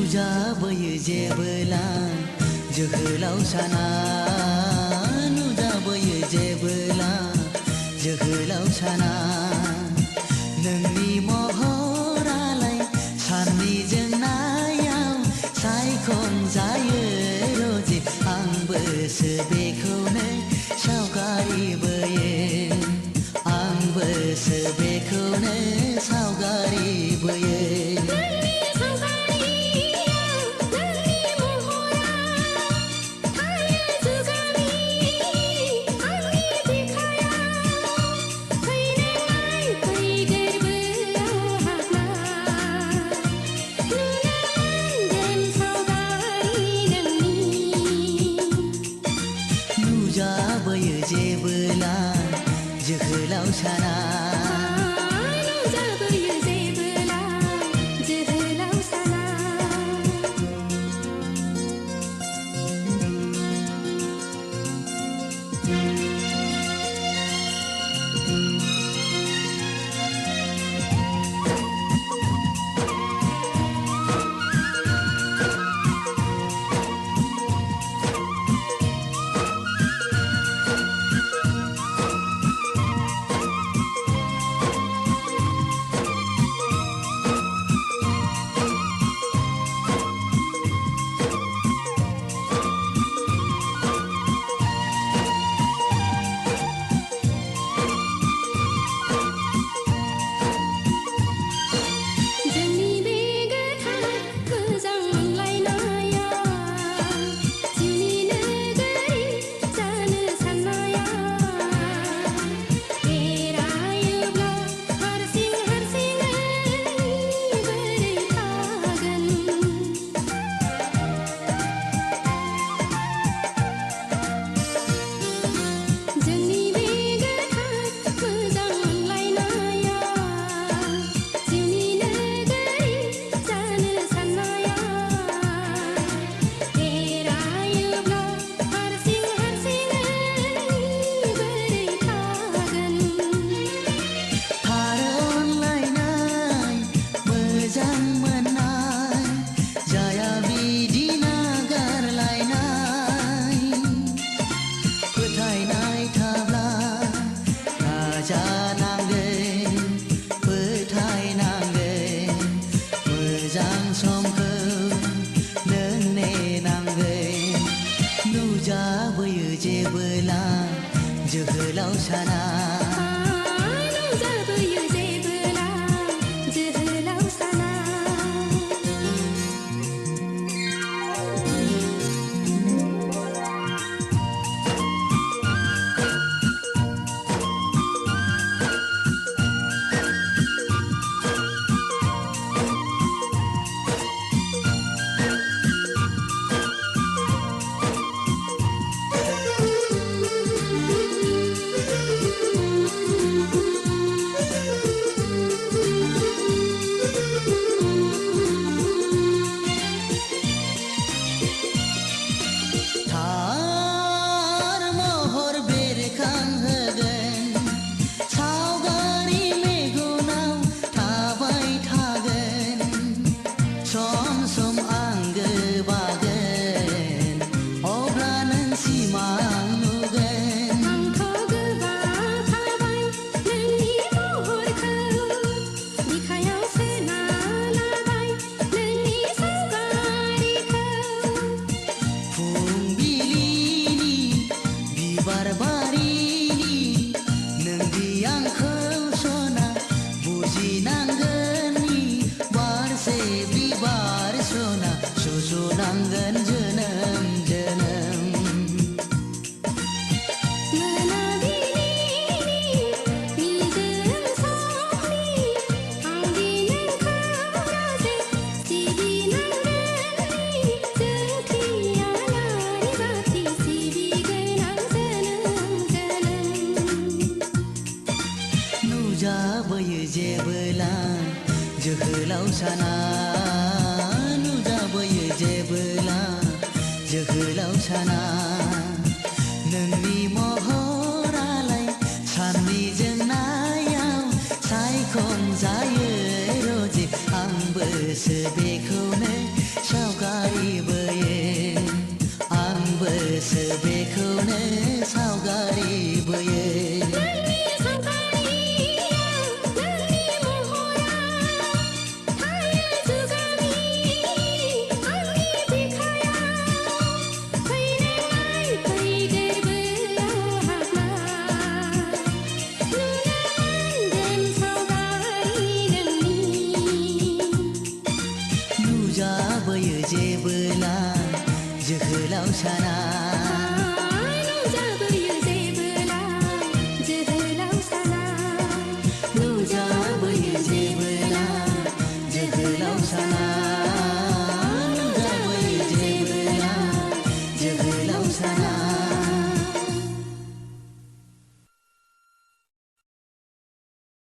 नुजाबोयो जेबोला जोहोलाव साना नुजाबोयो जेबोला जोहोलाव साना नोंनि महरालाय साननि जोंनायाव सायख'जायो रजे आंबोसो बेखौनो सावगारि बोयो आंबोसो बेखौनो सावगारि बोयो नुजाबोयो जेबोला जोहोलाव साना नुजाबोयो जेबोला जोहोलाव साना नुजाबोयो जेबोला जोहोलाव साना नुजाबोयो जेबोला जोहोलाव साना सुजुनांगोन जोनोम जोनोम नुजाबोयो जेबोला जोहोलाव साना नुजाबोयो जेबोला जोहोलाव साना नोंनि महरालाय साननि जोंनायाव सायख'जायो रजे आंबोसो बेखौनो सावगारि बोयो आंबोसो बेखौनो सावगारि बोयो नोंनि सावगारियाव नोंनि महरा थायो जुगामि आंनि बिखायाव फैनाय फै गोरबोआव हाबना नुनो मोनगोन सावगारि नोंनि नुजाबोयो जेबोला जोहोलाव साना